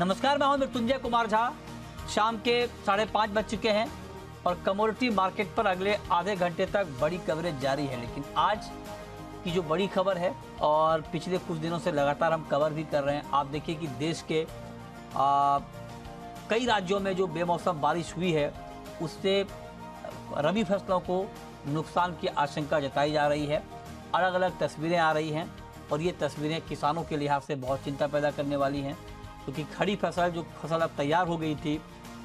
नमस्कार, मैं हूं मृत्युंजय कुमार झा। शाम के 5:30 बज चुके हैं और कमोडिटी मार्केट पर अगले आधे घंटे तक बड़ी कवरेज जारी है। लेकिन आज की जो बड़ी खबर है और पिछले कुछ दिनों से लगातार हम कवर भी कर रहे हैं, आप देखिए कि देश के कई राज्यों में जो बेमौसम बारिश हुई है उससे रबी फसलों को नुकसान की आशंका जताई जा रही है। अलग अलग तस्वीरें आ रही हैं और ये तस्वीरें किसानों के लिहाज से बहुत चिंता पैदा करने वाली हैं, क्योंकि खड़ी फसल जो फसल अब तैयार हो गई थी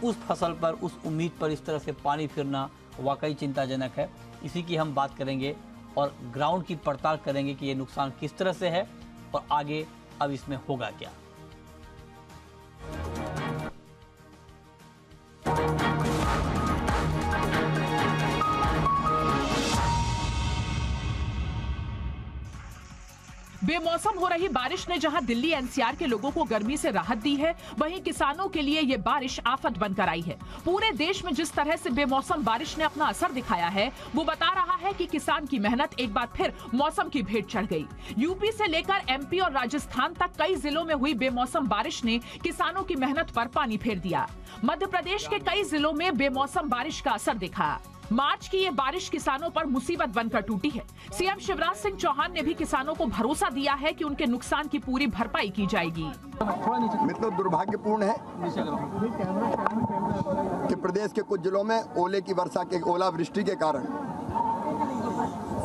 उस फसल पर, उस उम्मीद पर इस तरह से पानी फिरना वाकई चिंताजनक है। इसी की हम बात करेंगे और ग्राउंड की पड़ताल करेंगे कि ये नुकसान किस तरह से है और आगे अब इसमें होगा क्या। बेमौसम हो रही बारिश ने जहां दिल्ली एनसीआर के लोगों को गर्मी से राहत दी है, वहीं किसानों के लिए ये बारिश आफत बनकर आई है। पूरे देश में जिस तरह से बेमौसम बारिश ने अपना असर दिखाया है, वो बता रहा है कि किसान की मेहनत एक बार फिर मौसम की भेंट चढ़ गई। यूपी से लेकर एमपी और राजस्थान तक कई जिलों में हुई बेमौसम बारिश ने किसानों की मेहनत पर पानी फेर दिया। मध्य प्रदेश के कई जिलों में बेमौसम बारिश का असर दिखा। मार्च की ये बारिश किसानों पर मुसीबत बनकर टूटी है। सीएम शिवराज सिंह चौहान ने भी किसानों को भरोसा दिया है कि उनके नुकसान की पूरी भरपाई की जाएगी। मतलब दुर्भाग्यपूर्ण है कि प्रदेश के कुछ जिलों में ओलावृष्टि के कारण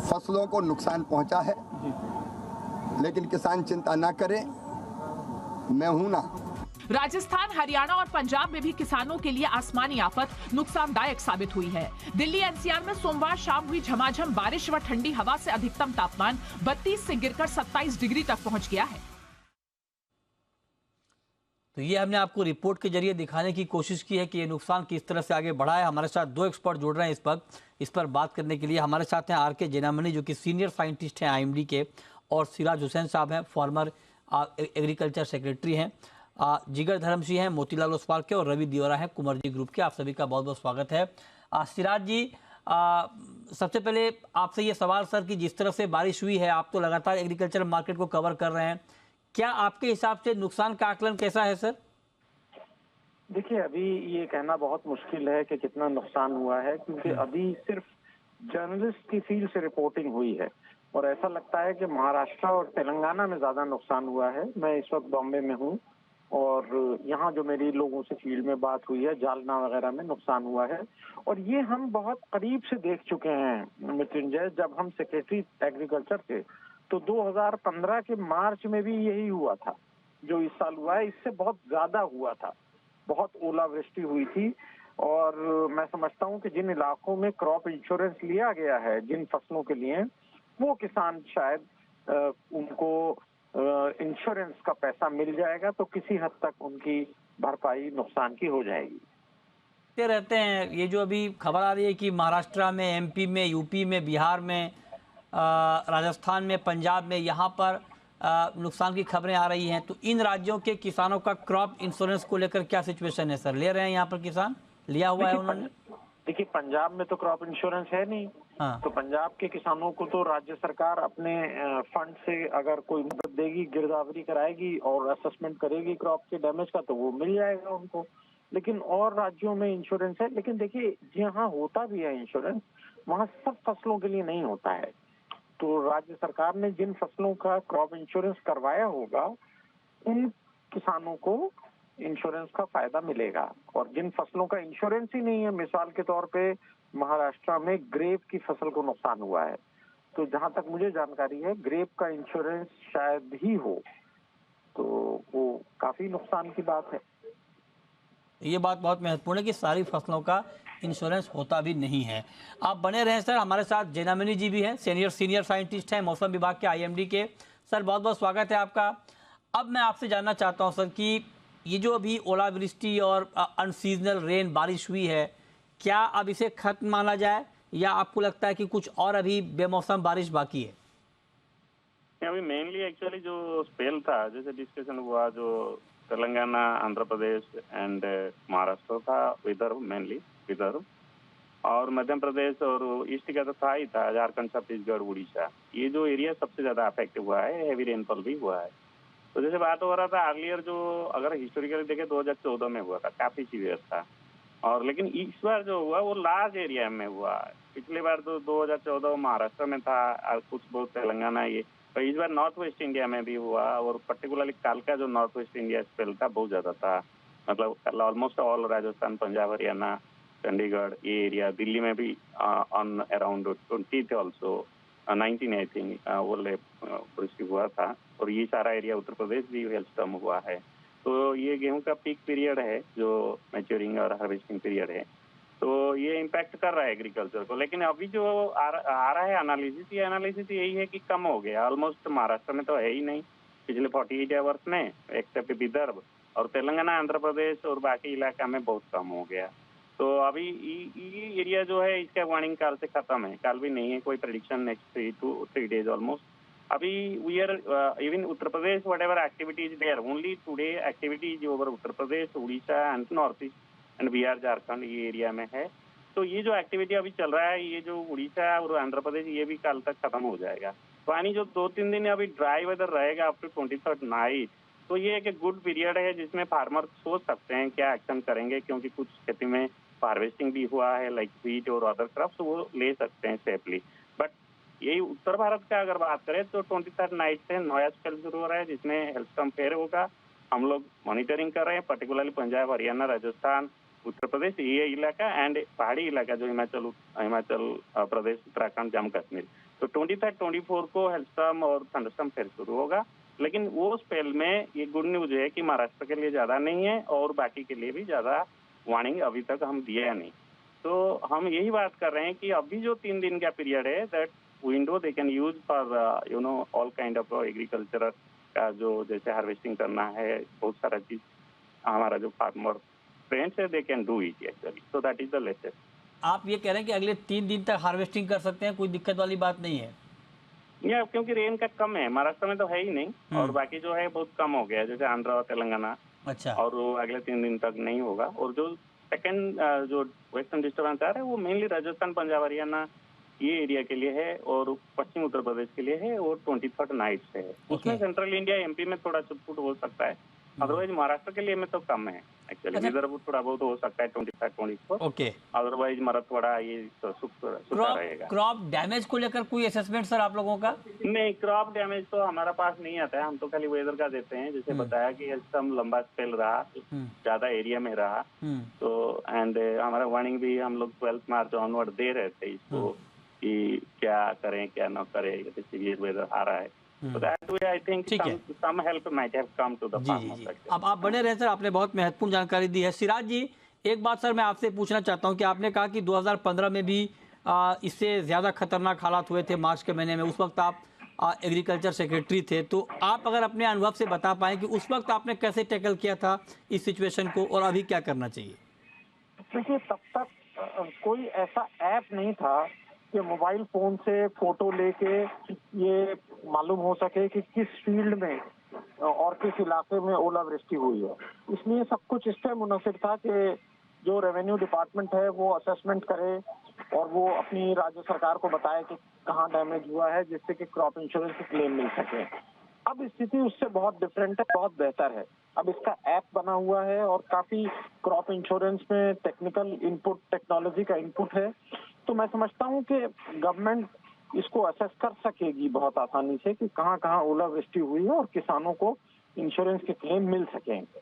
फसलों को नुकसान पहुंचा है, लेकिन किसान चिंता ना करें, मैं हूं ना। राजस्थान, हरियाणा और पंजाब में भी किसानों के लिए आसमानी आफत नुकसानदायक साबित हुई है। दिल्ली एनसीआर में सोमवार शाम हुई झमाझम बारिश व ठंडी हवा से अधिकतम तापमान 32 से गिरकर 27 डिग्री तक पहुंच गया है। तो ये हमने आपको रिपोर्ट के जरिए दिखाने की कोशिश की है कि ये नुकसान किस तरह से आगे बढ़ा है। हमारे साथ दो एक्सपर्ट जुड़ रहे हैं इस पर बात करने के लिए। हमारे साथ हैं आर के जैनामनी, जो कि सीनियर साइंटिस्ट हैं आईएमडी के, और सिराज हुसैन साहब हैं, फॉर्मर एग्रीकल्चर सेक्रेटरी हैं। जिगर धर्मसिंह हैं मोतीलाल ओसवाल के, और रवि दियोरा हैं कुंवरजी ग्रुप के। आप सभी का बहुत बहुत स्वागत है। सिराज जी, सबसे पहले आपसे ये सवाल सर कि जिस तरह से बारिश हुई है, आप तो लगातार एग्रीकल्चर मार्केट को कवर कर रहे हैं, क्या आपके हिसाब से नुकसान का आकलन कैसा है सर? देखिए, अभी ये कहना बहुत मुश्किल है कि कितना नुकसान हुआ है, क्योंकि अभी सिर्फ जर्नलिस्ट की फील्ड से रिपोर्टिंग हुई है और ऐसा लगता है कि महाराष्ट्र और तेलंगाना में ज्यादा नुकसान हुआ है। मैं इस वक्त बॉम्बे में हूँ और यहाँ जो मेरी लोगों से फील्ड में बात हुई है, जालना वगैरह में नुकसान हुआ है। और ये हम बहुत करीब से देख चुके हैं मृत्युंजय। जब हम सेक्रेटरी एग्रीकल्चर थे तो 2015 के मार्च में भी यही हुआ था। जो इस साल हुआ है इससे बहुत ज्यादा हुआ था, बहुत ओलावृष्टि हुई थी। और मैं समझता हूँ कि जिन इलाकों में क्रॉप इंश्योरेंस लिया गया है जिन फसलों के लिए, वो किसान शायद उनको इंश्योरेंस का पैसा मिल जाएगा तो किसी हद तक उनकी भरपाई नुकसान की हो जाएगी। रहते हैं ये जो अभी खबर आ रही है कि महाराष्ट्र में, एमपी में, यूपी में, बिहार में, राजस्थान में, पंजाब में, यहाँ पर नुकसान की खबरें आ रही हैं, तो इन राज्यों के किसानों का क्रॉप इंश्योरेंस को लेकर क्या सिचुएशन है सर? ले रहे हैं यहाँ पर किसान? लिया हुआ है उन्होंने? देखिए, पंजाब में तो क्रॉप इंश्योरेंस है नहीं। हाँ। तो पंजाब के किसानों को तो राज्य सरकार अपने फंड से अगर कोई मदद देगी, गिरदावरी कराएगी और असेसमेंट करेगी क्रॉप के डैमेज का, तो वो मिल जाएगा उनको। लेकिन और राज्यों में इंश्योरेंस है, लेकिन देखिए जहाँ होता भी है इंश्योरेंस, वहाँ सब फसलों के लिए नहीं होता है। तो राज्य सरकार ने जिन फसलों का क्रॉप इंश्योरेंस करवाया होगा उन किसानों को इंश्योरेंस का फायदा मिलेगा। और जिन फसलों का इंश्योरेंस ही नहीं है, मिसाल के तौर पे महाराष्ट्र में ग्रेप की फसल को नुकसान हुआ है, तो जहां तक मुझे जानकारी है ग्रेप का इंश्योरेंस शायद ही हो, तो वो काफी नुकसान की बात है। ये बात बहुत महत्वपूर्ण है कि सारी फसलों का इंश्योरेंस होता भी नहीं है। आप बने रहें सर। हमारे साथ जैनामनी जी भी हैं, सीनियर साइंटिस्ट हैं मौसम विभाग के, आईएमडी के। सर बहुत बहुत स्वागत है आपका। अब मैं आपसे जानना चाहता हूं सर कि ये जो अभी ओलावृष्टि और अनसीजनल रेन बारिश हुई है, क्या अब इसे खत्म माना जाए या आपको लगता है कि कुछ और अभी बेमौसम बारिश बाकी है? अभी मेनली एक्चुअली जो स्पेल था, जैसे डिस्कशन हुआ, जो तेलंगाना, आंध्र प्रदेश एंड महाराष्ट्र था, विदर्भ, मेनली विदर्भ, और मध्य प्रदेश और ईस्ट का तो था ही था, झारखंड, छत्तीसगढ़, उड़ीसा, ये जो एरिया सबसे ज्यादा अफेक्ट हुआ है, हेवी रेनफॉल भी हुआ है। तो जैसे बात हो रहा था अर्लियर, जो अगर हिस्टोरिकली देखें 2014 में हुआ था, काफी सीवियर था। और लेकिन इस बार जो हुआ वो लार्ज एरिया में हुआ। पिछली बार तो 2014 महाराष्ट्र में था और कुछ बहुत तेलंगाना, ये तो इस बार नॉर्थ वेस्ट इंडिया में भी हुआ। और पर्टिकुलरली कालका जो नॉर्थ वेस्ट इंडिया स्पेल था बहुत ज्यादा था, मतलब ऑलमोस्ट ऑल राजस्थान, पंजाब, हरियाणा, चंडीगढ़, ये एरिया, दिल्ली में भी ऑन अराउंड 20 थे ऑल्सो 19 आई थिंक वो वृष्टि हुआ था। और ये सारा एरिया उत्तर प्रदेश भी हेल्स्टॉर्म हुआ है। तो ये गेहूं का पीक पीरियड है जो मैच्योरिंग और हार्वेस्टिंग पीरियड है, तो ये इम्पैक्ट कर रहा है एग्रीकल्चर को। लेकिन अभी जो आ रहा है एनालिसिस, ये एनालिसिस यही है कि कम हो गया ऑलमोस्ट। महाराष्ट्र में तो है ही नहीं पिछले 48 आवर्स में, एक्सेप्ट विदर्भ और तेलंगाना, आंध्र प्रदेश और बाकी इलाका में बहुत कम हो गया। तो अभी ये एरिया जो है इसका वार्निंग काल से खत्म है, काल भी नहीं है कोई prediction next 3 to 3 days almost. अभी we are even Uttar Pradesh whatever activity is there, only today activity is over Uttar Pradesh, Odisha and north east and Bihar, Jharkhand, ये एरिया में है। तो ये जो एक्टिविटी अभी चल रहा है, ये जो उड़ीसा और आंध्र प्रदेश, ये भी कल तक खत्म हो जाएगा। तो यानी जो 2-3 दिन अभी ड्राई वेदर रहेगा अप टू 23rd नाइट, तो ये एक गुड पीरियड है जिसमें फार्मर सोच सकते हैं क्या एक्शन करेंगे, क्योंकि कुछ खेती में हार्वेस्टिंग भी हुआ है लाइक व्हीट और अदर क्रॉप्स, वो ले सकते हैं सेफली। बट यही उत्तर भारत का अगर बात करें तो 23rd नाइट से नया स्पेल शुरू हो रहा है जिसमें हेल्स्टॉर्म फेयर होगा। हम लोग मॉनिटरिंग कर रहे हैं, पर्टिकुलरली पंजाब, हरियाणा, राजस्थान, उत्तर प्रदेश, ये इलाका एंड पहाड़ी इलाका जो हिमाचल प्रदेश, उत्तराखंड, जम्मू कश्मीर। तो 23rd 24 को हेल्स्टॉर्म और थंडरस्टॉर्म फेयर शुरू होगा। लेकिन वो स्पेल में ये गुड न्यूज है कि महाराष्ट्र के लिए ज्यादा नहीं है और बाकी के लिए भी ज्यादा वार्निंग अभी तक हम दिया नहीं। तो हम यही बात कर रहे हैं कि अभी जो 3 दिन का पीरियड है, that window they can use for all kind of agriculture का, जो जैसे हार्वेस्टिंग करना है, बहुत सारा चीज हमारा जो फार्मर फ्रेंड्स है, they can do it actually. So that is the latest. आप ये कह रहे हैं कि अगले 3 दिन तक हार्वेस्टिंग कर सकते हैं, कोई दिक्कत वाली बात नहीं है? या क्योंकि रेन का कम है, महाराष्ट्र में तो है ही नहीं और बाकी जो है बहुत कम हो गया, जैसे आंध्र और तेलंगाना। अच्छा। और वो अगले 3 दिन तक नहीं होगा। और जो सेकंड जो वेस्टर्न डिस्टर्बेंस आ रहा है वो मेनली राजस्थान, पंजाब, हरियाणा, ये एरिया के लिए है और पश्चिम उत्तर प्रदेश के लिए है, और 23rd नाइट से है। उसमें सेंट्रल इंडिया, एमपी में थोड़ा छुटपुट हो सकता है, अदरवाइज महाराष्ट्र के लिए में तो कम है एक्चुअली। विदर्भ थोड़ा बहुत हो सकता है 23rd 24। ओके। अदरवाइज मराठवाड़ा ये सूखा रहेगा। क्रॉप डैमेज को लेकर कोई असेसमेंट सर आप लोगों का? नहीं, क्रॉप डैमेज तो हमारा पास नहीं आता है, हम तो खाली वेदर का देते हैं। जैसे बताया कि हेल्स्टॉर्म लंबा स्पेल रहा, ज्यादा एरिया में रहा, तो एंड हमारा वार्निंग भी हम लोग 12 मार्च ऑनवर्ड दे रहे थे इसको कि क्या करें क्या न करें, यदि सीवियर वेदर आ रहा है। So that way I think some help might have come to the farmers. अब आप बने रहे सर, आपने बहुत महत्वपूर्ण जानकारी दी है। सिराज जी, एक बात सर मैं आपसे पूछना चाहता हूं कि आपने कहा कि 2015 में भी इससे ज़्यादा खतरनाक हालात हुए थे मार्च के महीने में, उस वक्त आप एग्रीकल्चर सेक्रेटरी थे, तो आप अगर अपने अनुभव से बता पाएं कि उस वक्त आपने कैसे टैकल किया था इस सिचुएशन को और अभी क्या करना चाहिए? देखिए, तब तक कोई ऐसा ऐप नहीं था कि मोबाइल फोन से फोटो लेके ये मालूम हो सके कि किस फील्ड में और किस इलाके में ओलावृष्टि हुई है। इसलिए सब कुछ इस पे मुनसिब था कि जो रेवेन्यू डिपार्टमेंट है वो असेसमेंट करे और वो अपनी राज्य सरकार को बताए कि कहाँ डैमेज हुआ है, जिससे कि क्रॉप इंश्योरेंस की क्लेम मिल सके। अब स्थिति उससे बहुत डिफरेंट है, बहुत बेहतर है। अब इसका ऐप बना हुआ है और काफी क्रॉप इंश्योरेंस में टेक्निकल इनपुट, टेक्नोलॉजी का इनपुट है। तो मैं समझता हूँ कि गवर्नमेंट इसको असेस कर सकेगी बहुत आसानी से कि कहाँ कहाँ ओलावृष्टि हुई है और किसानों को इंश्योरेंस के क्लेम मिल सकेंगे।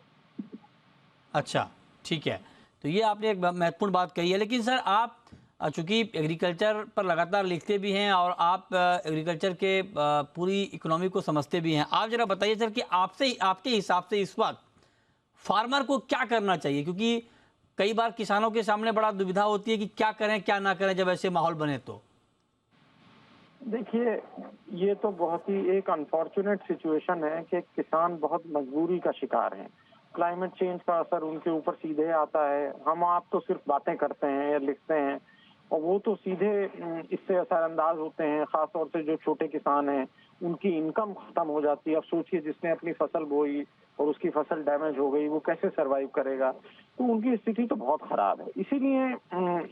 अच्छा, ठीक है। तो ये आपने एक महत्वपूर्ण बात कही है। लेकिन सर, आप चूंकि एग्रीकल्चर पर लगातार लिखते भी हैं और आप एग्रीकल्चर के पूरी इकोनॉमी को समझते भी हैं, आप जरा बताइए सर कि आपके हिसाब से इस वक्त फार्मर को क्या करना चाहिए? क्योंकि कई बार किसानों के सामने बड़ा दुविधा होती है कि क्या करें क्या ना करें जब ऐसे माहौल बने। तो देखिए, ये तो बहुत ही एक अनफॉर्चुनेट सिचुएशन है कि किसान बहुत मजबूरी का शिकार हैं। क्लाइमेट चेंज का असर उनके ऊपर सीधे आता है। हम आप तो सिर्फ बातें करते हैं या लिखते हैं और वो तो सीधे इससे असरअंदाज होते हैं। खासतौर से जो छोटे किसान हैं उनकी इनकम खत्म हो जाती है। अब सोचिए, जिसने अपनी फसल बोई और उसकी फसल डैमेज हो गई, वो कैसे सरवाइव करेगा? तो उनकी स्थिति तो बहुत खराब है। इसीलिए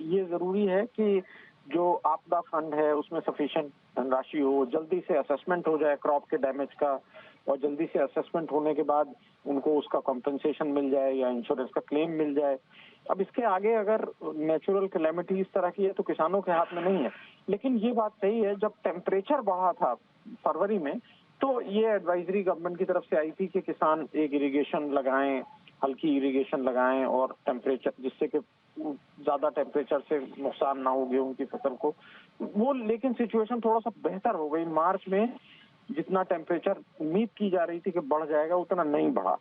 ये जरूरी है कि जो आपदा फंड है उसमें सफिशिएंट धनराशि हो, जल्दी से असेसमेंट हो जाए क्रॉप के डैमेज का, और जल्दी से असेसमेंट होने के बाद उनको उसका कॉम्पेंसेशन मिल जाए या इंश्योरेंस का क्लेम मिल जाए। अब इसके आगे अगर नेचुरल कैलेमिटी इस तरह की है तो किसानों के हाथ में नहीं है। लेकिन ये बात सही है, जब टेम्परेचर बढ़ा था फरवरी में तो ये एडवाइजरी गवर्नमेंट की तरफ से आई थी कि किसान एक इरिगेशन लगाएं, हल्की इरिगेशन लगाएं और टेम्परेचर, जिससे कि ज्यादा टेम्परेचर से नुकसान ना हो गेहूं की फसल को वो। लेकिन सिचुएशन थोड़ा सा बेहतर हो गई। मार्च में जितना टेम्परेचर उम्मीद की जा रही थी कि बढ़ जाएगा उतना नहीं बढ़ा।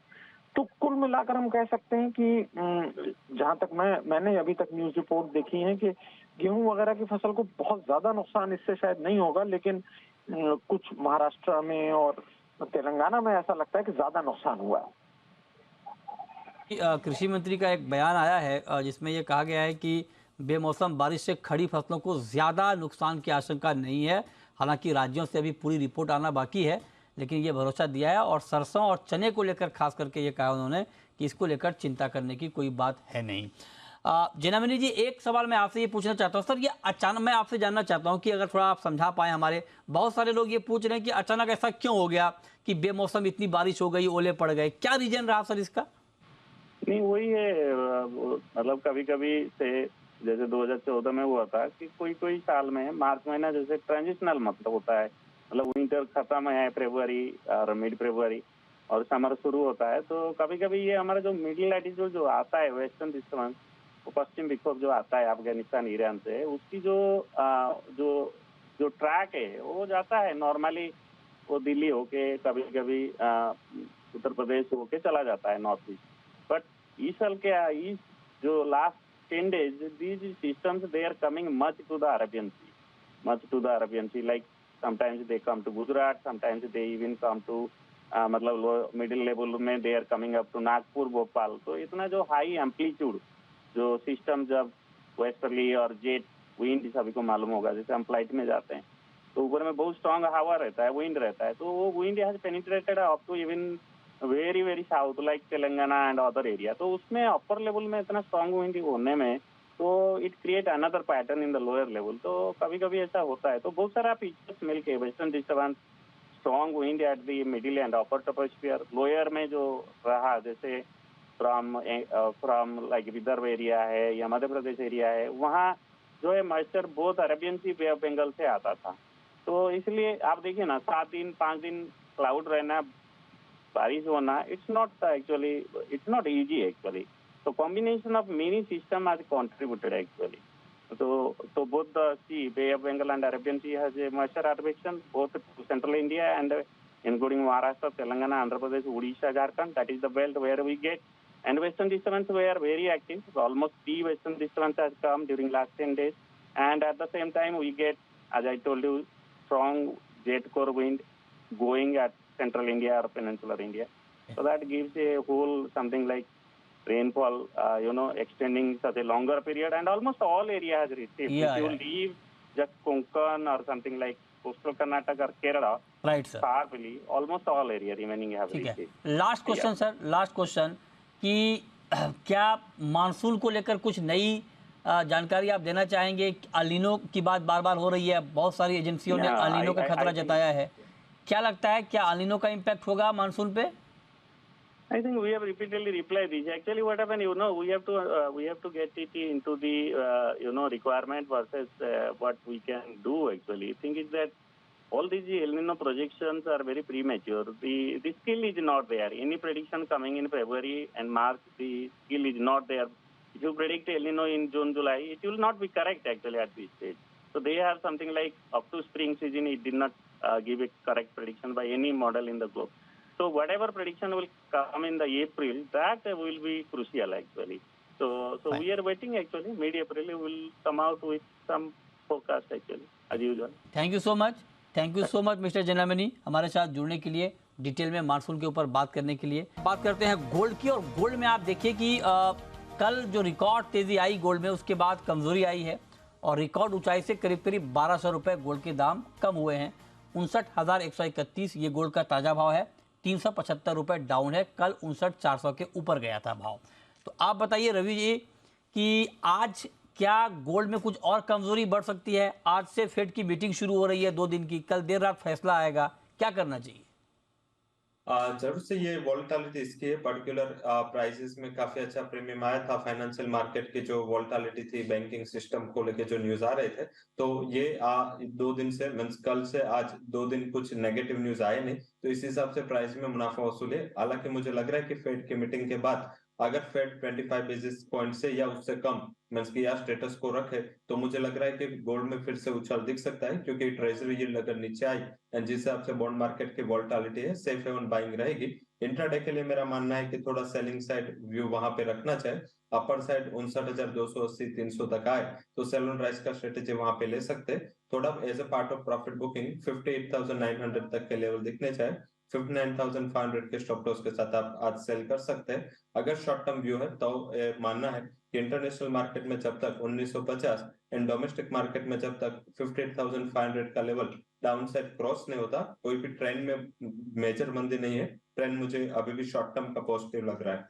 तो कुल मिलाकर हम कह सकते हैं कि जहां तक मैंने अभी तक न्यूज रिपोर्ट देखी है कि गेहूं वगैरह की फसल को बहुत ज्यादा नुकसान इससे शायद नहीं होगा, लेकिन कुछ महाराष्ट्र में और तेलंगाना में ऐसा लगता है कि ज्यादा नुकसान हुआ है। कृषि मंत्री का एक बयान आया है जिसमें ये कहा गया है कि बेमौसम बारिश से खड़ी फसलों को ज़्यादा नुकसान की आशंका नहीं है। हालांकि राज्यों से अभी पूरी रिपोर्ट आना बाकी है, लेकिन ये भरोसा दिया है। और सरसों और चने को लेकर खास करके ये कहा उन्होंने कि इसको लेकर चिंता करने की कोई बात है नहीं। जैनामणि जी, एक सवाल मैं आपसे ये पूछना चाहता हूँ सर, ये अचानक मैं आपसे जानना चाहता हूँ कि अगर थोड़ा आप समझा पाएँ। हमारे बहुत सारे लोग ये पूछ रहे हैं कि अचानक ऐसा क्यों हो गया कि बेमौसम इतनी बारिश हो गई, ओले पड़ गए, क्या रीजन रहा सर इसका? नहीं, वही है, मतलब कभी कभी से जैसे 2014 में हुआ था कि कोई कोई साल में मार्च महीना जैसे ट्रांजिशनल मतलब होता है, मतलब विंटर खत्म है फरवरी और मिड फरवरी और समर शुरू होता है। तो कभी कभी ये हमारा जो मिडिल लैटिट्यूड जो आता है वेस्टर्न डिस्टर्बेंस, पश्चिम विक्षोभ जो आता है अफगानिस्तान ईरान से, उसकी जो ट्रैक है वो जाता है नॉर्मली, वो दिल्ली होके कभी कभी उत्तर प्रदेश होके चला जाता है नॉर्थ ईस्ट। बट इस साल क्या, इस जो last 10 days, these systems, they are coming much to the Arabian Sea. Like sometimes they come to Gujarat, sometimes they even come to मतलब मिडिल लेवल में they are coming up to Nagpur, Bhopal. तो इतना जो हाई एम्पलीट्यूड जो system, जब westerly और jet wind सभी को मालूम होगा, जैसे हम फ्लाइट में जाते हैं तो ऊपर में बहुत स्ट्रांग हवा रहता है, विंड रहता है, तो वो wind has penetrated up to even very very south like Telangana and other area. तो उसमें अपर लेवल में इतना स्ट्रांग विंड होने में तो it create another pattern in the lower level. तो कभी कभी ऐसा होता है। तो बहुत सारा फीचर्स मिलके western disturbance, strong wind at the middle and upper troposphere, lower में जो रहा जैसे फ्रॉम लाइक विदर्भ एरिया है या मध्य प्रदेश एरिया है, वहाँ जो है मॉइस्चर बहुत Arabian sea bay of Bengal से आता था। तो इसलिए आप देखिए ना, 7 दिन 5 दिन क्लाउड रहना, बारिश होना, इट्स नॉट इजी एक्चुअली। तो combination of many system has contributed actually. तो both the sea, bay of Bengal and Arabian sea has a moisture harvestation both central India and including Maharashtra, Telangana, Andhra Pradesh, Odisha, Jharkhand. That is the belt where we get. And western disturbance were very active. So almost 3 western disturbance has come during last 10 days. And at the same time, we get, as I told you, strong jet core wind going at central India or peninsular India. So that gives a whole something like rainfall, extending such a longer period. And almost all area has received. If you leave just Konkan or something like coastal Karnataka or Kerala, right, sir, sharply, almost all area remaining have received. Last question sir, last question कि क्या monsoon को लेकर कुछ नई जानकारी आप देना चाहेंगे? अलिनो की बात बार बार हो रही है, बहुत सारी एजेंसियों ने अलिनो का खतरा जताया है। क्या लगता है, क्या अलिनो का इम्पैक्ट होगा मानसून पे? I think we have repeatedly replied this. Actually, what happened, we have to get it into the, requirement versus what we can do. Actually, the thing is that all these El Nino projections are very premature. The skill is not there. Any prediction coming in February and March, the skill is not there. If you predict El Nino in June, July, it will not be correct actually at this stage. So they have something like up to spring season, it did not give a correct prediction by any model in the globe. So whatever prediction will come in the April, that will be crucial actually. So we are waiting actually. Mid-April we will come out with some forecast actually as usual. Thank you so much mister Jenamani, हमारे साथ जुड़ने के लिए, detail में monsoon के ऊपर बात करने के लिए। बात करते हैं गोल्ड की, और गोल्ड में आप देखिए कि कल जो रिकॉर्ड तेजी आई गोल्ड में, उसके बाद कमजोरी आई है और रिकॉर्ड ऊंचाई से करीब 1200 रुपए गोल्ड के दाम कम हुए हैं। 59,131 ये गोल्ड का ताजा भाव है। 375 रुपए डाउन है, कल 59,400 के ऊपर गया था भाव। तो आप बताइए रवि जी कि आज क्या गोल्ड में कुछ और कमजोरी बढ़ सकती है? आज से फेड की मीटिंग शुरू हो रही है 2 दिन की, कल देर रात फैसला आएगा, क्या करना चाहिए? जरूर से ये वॉलेटिलिटी इसकी है पर्टिकुलर प्राइसेस में काफी अच्छा प्रीमियम आया था। फाइनेंशियल मार्केट की जो वॉलेटिलिटी थी, बैंकिंग सिस्टम को लेके जो न्यूज आ रहे थे, तो ये 2 दिन से मीन्स कल से आज 2 दिन कुछ नेगेटिव न्यूज आए नहीं, तो इस हिसाब से प्राइस में मुनाफा वसूली है। हालांकि मुझे लग रहा है कि फेड की मीटिंग के बाद अगर फेड 25 बेसिस पॉइंट से या उससे कम मीन्स की या स्टेटस को रखे, तो मुझे लग रहा है कि गोल्ड में फिर से उछाल दिख सकता है, क्योंकि ट्रेजरी यील्ड अगर नीचे आई एंड जिस हिसाब से बॉन्ड मार्केट की वॉलेटिलिटी है, सेफ हेवन बाइंग रहेगी। इंट्राडे के लिए मेरा मानना है कि थोड़ा सेलिंग साइड व्यू वहां पे रखना चाहिए। अपर साइड 59,280 300 तक आए तो सेल ऑन राइज का स्ट्रेटेजी वहां पे ले सकते हैं। थोड़ा as a part of profit booking 58,900 तक के लेवल दिखने चाहिए। 59,500 के स्टॉप लॉस के साथ आप आज सेल कर सकते हैं। अगर शॉर्ट टर्म व्यू है तो मानना है कि इंटरनेशनल मार्केट में जब तक 1950 एंड डोमेस्टिक मार्केट में जब तक 58,500 का लेवल डाउन साइड क्रॉस नहीं होता, कोई भी ट्रेंड में मेजर मंदी नहीं है। ट्रेंड मुझे अभी भी शॉर्ट टर्म का पॉजिटिव लग रहा है।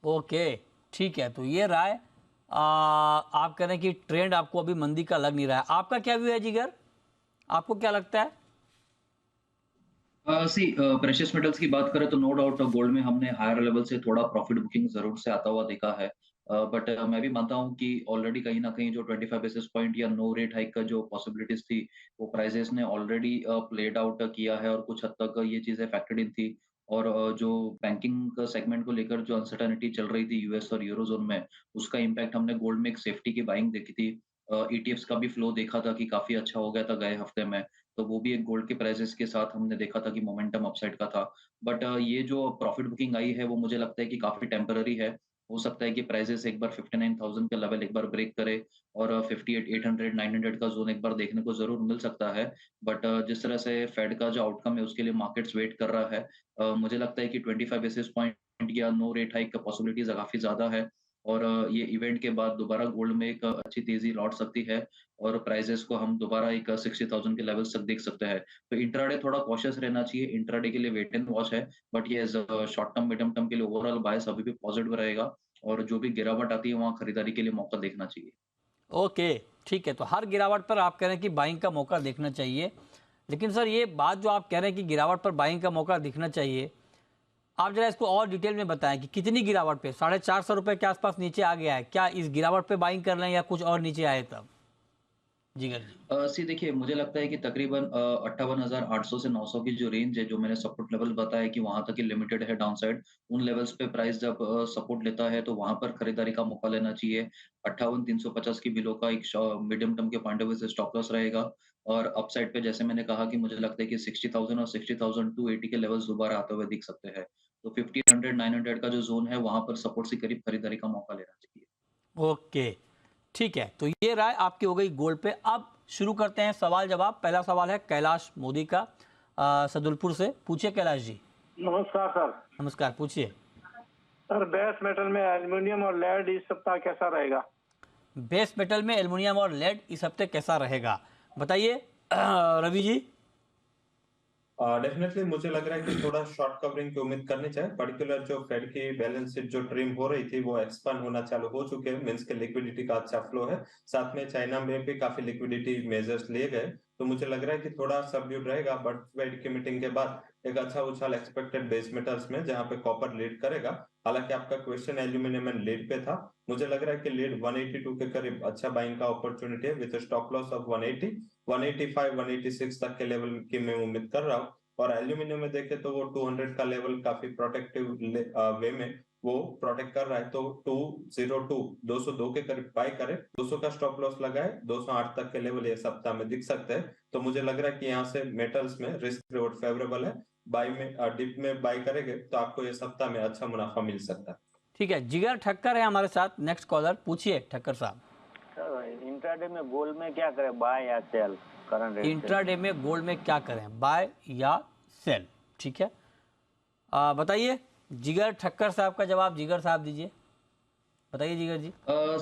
ओके, ठीक है। तो ये राय आप कह रहे हैं कि ट्रेंड आपको अभी मंदी का लग नहीं रहा है। आपका क्या व्यू है जिगर, आपको क्या लगता है? सी प्रेशियस मेटल्स की बात करें तो नो डाउट गोल्ड में हमने हायर लेवल से थोड़ा प्रॉफिट बुकिंग जरूर से आता हुआ देखा है। बट मैं भी मानता हूं कि ऑलरेडी कहीं ना कहीं जो 25 बेसिस पॉइंट या नो रेट हाइक का जो पॉसिबिलिटीज थी, वो प्राइसेस ने ऑलरेडी प्लेड आउट किया है और कुछ हद तक ये चीजें फैक्टर्ड इन थी। और जो बैंकिंग सेगमेंट को लेकर जो अनसर्टेनिटी चल रही थी यूएस और यूरोजोन में, उसका इम्पैक्ट हमने गोल्ड में एक सेफ्टी की बाइंग देखी थी। ईटीएफ्स का भी फ्लो देखा था कि काफी अच्छा हो गया था गए हफ्ते में, तो वो भी एक गोल्ड के प्राइसेस के साथ हमने देखा था कि मोमेंटम अपसाइड का था। बट ये जो प्रॉफिट बुकिंग आई है वो मुझे लगता है कि काफी टेम्पररी है। हो सकता है कि प्राइसेस एक बार 59,000 का लेवल एक बार ब्रेक करे और 58,800 900 का जोन एक बार देखने को जरूर मिल सकता है। बट जिस तरह से फेड का जो आउटकम है उसके लिए मार्केट्स वेट कर रहा है, मुझे लगता है कि 25 बेसिस पॉइंट या नो रेट हाइक का पॉसिबिलिटीज काफी ज्यादा है। और ये इवेंट के बाद दोबारा गोल्ड में एक अच्छी तेजी लौट सकती है और प्राइसेस को हम दोबारा एक 60,000 के लेवल्स तक देख सकते हैं। तो इंट्राडे थोड़ा कॉशियस रहना चाहिए, इंट्राडे के लिए वेट एंड वॉच है। बट ये शॉर्ट टर्म मीडियम टर्म के लिए ओवरऑल बायस अभी भी पॉजिटिव रहेगा और जो भी गिरावट आती है वहाँ खरीदारी के लिए मौका देखना चाहिए। ओके, ठीक है। तो हर गिरावट पर आप कह रहे हैं कि बाइंग का मौका देखना चाहिए, लेकिन सर ये बात जो आप कह रहे हैं कि गिरावट पर बाइंग का मौका दिखना चाहिए, आप जरा इसको और डिटेल में बताएं कि कितनी गिरावट पे 450 रुपए के आसपास नीचे आ गया है, क्या इस गिरावट पे बाइंग कर लें या कुछ और नीचे आए तब? जिगर जी। सी देखिए, मुझे लगता है कि तकरीबन 58,800 से 900 की जो रेंज है, जो मैंने सपोर्ट लेवल बताया कि वहां तक ही लिमिटेड है डाउन साइड, उन लेवल्स पे प्राइस जब सपोर्ट लेता है तो वहां पर खरीदारी का मौका लेना चाहिए। 58,350 की बिलो का एक मीडियम टर्म के पॉइंट ऑफ व्यू से स्टॉप लॉस रहेगा। और अपसाइड पे जैसे मैंने कहा कि मुझे लगता है कि 60,000 और 60,280 के लेवल्स दोबारा आते हुए दिख सकते हैं। तो 1500 900 का जो जोन है वहां पर सपोर्ट से करीब खरीदारी का मौका लेना चाहिए। ओके, ठीक है। तो ये राय आपकी हो गई गोल्ड पे। अब शुरू करते हैं सवाल जवाब। पहला सवाल है कैलाश मोदी का सदुलपुर से। पूछिए कैलाश जी। नमस्कार सर। नमस्कार, पूछिए। सर बेस मेटल में एल्युमिनियम और लेड इस सप्ताह कैसा रहेगा? बेस मेटल में एल्युमिनियम और लेड इस हफ्ते कैसा रहेगा, बताइए रवि जी। डेफिनेटली मुझे लग रहा है कि थोड़ा शॉर्ट कवरिंग की उम्मीद करनी चाहिए। पर्टिकुलर जो फेड की बैलेंस शीट जो ट्रिम हो रही थी वो एक्सपांड होना चालू हो चुके हैं, मींस के लिक्विडिटी का अच्छा फ्लो है। साथ में चाइना में भी काफी लिक्विडिटी मेजर्स लिए गए, तो मुझे लग रहा है कि थोड़ा सबड्यूड रहेगा। बट फेड की मीटिंग के बाद एक अच्छा उछाल एक्सपेक्टेड बेस मेटल्स में, जहां पे कॉपर लीड करेगा। हालांकि आपका क्वेश्चन एल्यूमिनियम एंड लीड पे था, मुझे लग रहा है कि लीड 182 के करीब अच्छा बाइंग का अपॉर्चुनिटी है विद स्टॉप लॉस ऑफ 180 185 186 तक के लेवल की मैं उम्मीद कर रहा हूँ। और एल्यूमिनियम में देखें तो वो 200 का लेवल काफी प्रोटेक्टिव वे में वो प्रोटेक्ट कर रहा है, तो 202 के करीब बाय करे, 200 का स्टॉप लॉस लगाए, 208 तक के लेवल ये सप्ताह में दिख सकते हैं। तो मुझे लग रहा है कि यहाँ से मेटल्स में रिस्क रिवॉर्ड फेवरेबल है। बाय में डिप में बाय करेंगे तो आपको ये सप्ताह में अच्छा मुनाफा मिल सकता है। ठीक है, जिगर ठक्कर है हमारे साथ। नेक्स्ट कॉलर, पूछिए ठक्कर साहब। सर इंट्राडे में गोल्ड में क्या करें, बाय या सेल? करंट रेट इंट्राडे में गोल्ड में क्या करें, बाय या सेल? ठीक है, बताइए जिगर ठक्कर साहब का जवाब जिगर साहब दीजिए। बताइए जिगर जी।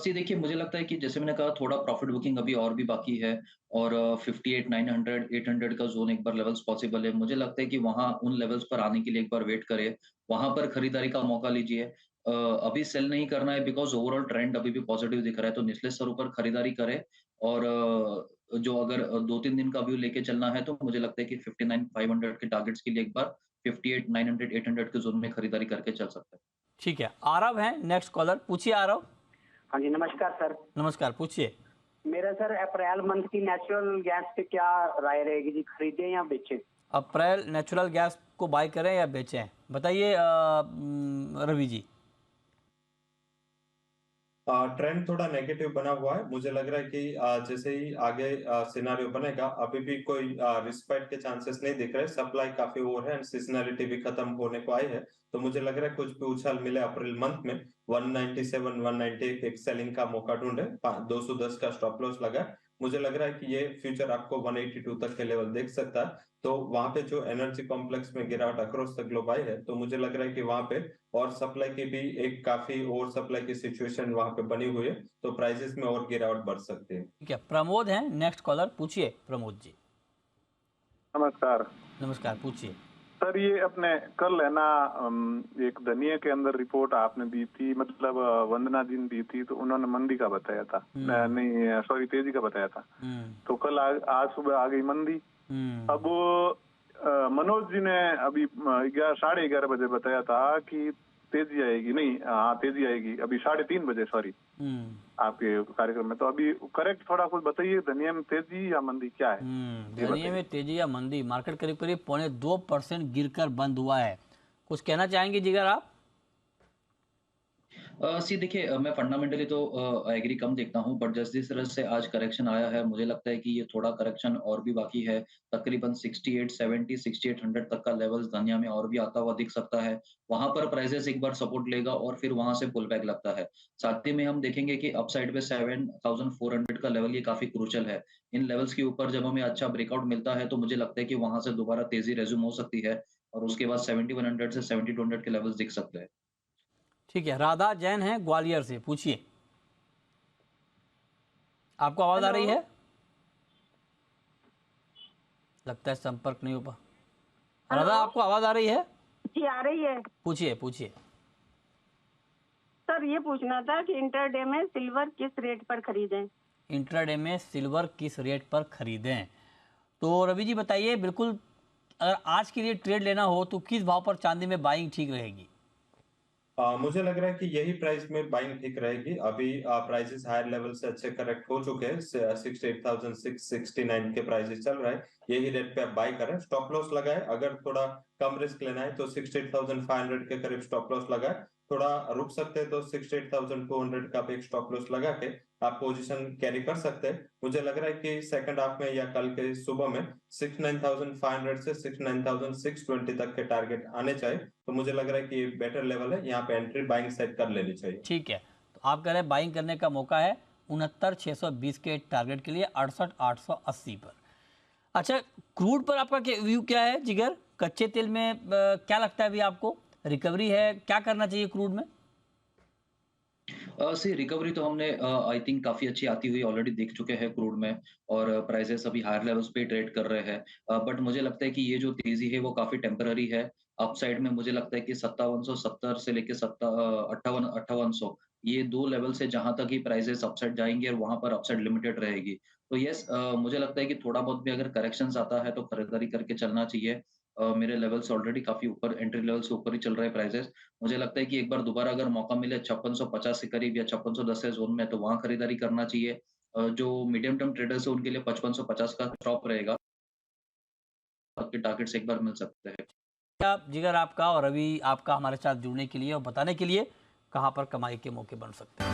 सी देखिए, मुझे लगता है कि जैसे मैंने कहा थोड़ा प्रॉफिट बुकिंग अभी और भी बाकी है और 58 900 800 का जोन एक बार लेवल्स पॉसिबल है। मुझे लगता है कि वहां उन लेवल्स पर आने के लिए एक बार वेट करें, वहां पर खरीदारी का मौका लीजिए। अभी सेल नहीं करना है बिकॉज ओवरऑल ट्रेंड अभी भी पॉजिटिव दिख रहा है, तो निचले स्तरों पर खरीदारी करें। और जो अगर 2-3 दिन का व्यू लेके चलना है तो मुझे लगता है कि 59,500 के टारगेट्स के लिए एक बार 58,900, 800 के जोन में खरीदारी करके चल सकते हैं। ठीक है, आरव हैं नेक्स्ट कॉलर, पूछिए आरव। हाँ जी, नमस्कार सर। नमस्कार, पूछिए। मेरा सर अप्रैल मंथ की नेचुरल गैस पे क्या राय रहेगी जी, खरीदें या बेचें? अप्रैल नेचुरल गैस को बाय करें या बेचें, बताइए रवि जी। ट्रेंड थोड़ा नेगेटिव बना हुआ है। मुझे लग रहा है कि जैसे ही आगे सिनेरियो बनेगा, अभी भी कोई रिस्पाइट के चांसेस नहीं दिख रहे। सप्लाई काफी ओवर है एंड सीजनैलिटी भी खत्म होने को आई है, तो मुझे लग रहा है कुछ भी उछाल मिले अप्रैल मंथ में। 197, 198 एक सेलिंग का मौका ढूंढे, 210 का स्टॉप लॉस लगा है। मुझे लग रहा है कि ये फ्यूचर आपको 182 तक के लेवल देख सकता है। तो वहां पे जो एनर्जी कॉम्प्लेक्स में गिरावट अक्रॉस द ग्लोब आई है, तो मुझे लग रहा है कि वहां पे और सप्लाई की भी एक काफी ओवर सप्लाई की सिचुएशन वहां पे बनी हुई है, तो प्राइसेस में और गिरावट बढ़ सकती है। ठीक है, प्रमोद हैं नेक्स्ट कॉलर, पूछिए प्रमोद जी। नमस्कार। नमस्कार, पूछिए। सर ये अपने कल है ना, एक धनिया के अंदर रिपोर्ट आपने दी थी, मतलब वंदना जी ने दी थी, तो उन्होंने मंदी का बताया था, नहीं सॉरी तेजी का बताया था। तो कल आज सुबह आ गई मंदी। अब मनोज जी ने अभी 11:30 बजे बताया था कि तेजी आएगी, नहीं हाँ तेजी आएगी अभी 3:30 बजे, सॉरी आपके कार्यक्रम में। तो अभी करेक्ट थोड़ा कुछ बताइए, धनिया में तेजी या मंदी क्या है? धनिया में तेजी या मंदी, मार्केट करीब करीब 0.25% गिरकर बंद हुआ है। कुछ कहना चाहेंगे जिगर आप? सी देखिए, मैं फंडामेंटली तो एग्री कम देखता हूँ, बट जिस तरह से आज करेक्शन आया है, मुझे लगता है कि ये थोड़ा करेक्शन और भी बाकी है। तकरीबन 6870, 6800 तक का लेवल्स धनिया में और भी आता हुआ दिख सकता है। वहां पर प्राइसेस एक बार सपोर्ट लेगा और फिर वहां से पुल बैक लगता है। साथ ही में हम देखेंगे कि अपसाइड पे 7400 का लेवल ये काफी क्रूशल है। इन लेवल्स के ऊपर जब हमें अच्छा ब्रेकआउट मिलता है तो मुझे लगता है कि वहां से दोबारा तेजी रेज्यूम हो सकती है और उसके बाद 7100 से 7200 के लेवल्स दिख सकते हैं। ठीक है, राधा जैन है ग्वालियर से, पूछिए। आपको आवाज आ रही है? लगता है संपर्क नहीं हो पा। राधा, आपको आवाज आ रही है? जी आ रही है। पूछिए पूछिए। सर ये पूछना था कि इंटरडे में सिल्वर किस रेट पर खरीदें? इंट्राडे में सिल्वर किस रेट पर खरीदें, तो रवि जी बताइए। बिल्कुल, अगर आज के लिए ट्रेड लेना हो तो किस भाव पर चांदी में बाइंग ठीक रहेगी? मुझे लग रहा है कि यही प्राइस में बाइंग ठीक रहेगी। अभी प्राइसेस हायर लेवल से अच्छे करेक्ट हो चुके हैं। 68,669 के प्राइसेस चल रहे हैं, यही रेट पे आप बाय करें। स्टॉप लॉस लगाए, अगर थोड़ा कम रिस्क लेना है तो 68,500 के करीब स्टॉप लॉस लगाए। थोड़ा रुक सकते हैं तो 68,200 का भी एक स्टॉप लॉस लगा के आप पोजीशन कैरी कर सकते हैं। मुझे लग रहा है कि सेकंड हाफ में या कल के सुबह में 69,500 से 69,620 तक के टारगेट आने चाहिए। तो मुझे लग रहा है कि बेटर लेवल है, यहाँ पे एंट्री बाइंग सेट कर लेनी चाहिए। ठीक है, तो आप कह रहे हैं बाइंग करने का मौका है 69,620 के टारगेट के लिए 68,880 पर। अच्छा, क्रूड पर आपका व्यू क्या है जिगर? कच्चे तेल में क्या लगता है अभी आपको? रिकवरी है, क्या करना चाहिए क्रूड में? सी रिकवरी तो हमने आई थिंक काफी अच्छी आती हुई ऑलरेडी देख चुके हैं क्रूड में, और प्राइसेस अभी हायर लेवल्स पे ट्रेड कर रहे हैं। बट मुझे लगता है कि ये जो तेजी है वो काफी टेम्पररी है। अपसाइड में मुझे लगता है कि 5770 से लेके 5800 ये दो लेवल से जहां तक ही प्राइसेस अपसाइड जाएंगे और वहां पर अपसाइड लिमिटेड रहेगी। तो यस, मुझे लगता है कि थोड़ा बहुत भी अगर करेक्शन आता है तो खरीदारी करके चलना चाहिए। मेरे लेवल्स ऑलरेडी काफी ऊपर, एंट्री लेवल से ऊपर ही चल रहे हैं प्राइसेस। मुझे लगता है कि एक बार दोबारा अगर मौका मिले 5650 के करीब या 5610 के जोन में, तो वहां खरीदारी करना चाहिए। जो मीडियम टर्म ट्रेडर्स है उनके लिए 5550 का स्टॉप रहेगा, आपके टारगेट्स एक बार मिल सकते हैं। आप जिगर आपका और रवि आपका हमारे साथ जुड़ने के लिए और बताने के लिए कहां पर कमाई के मौके बन सकते हैं।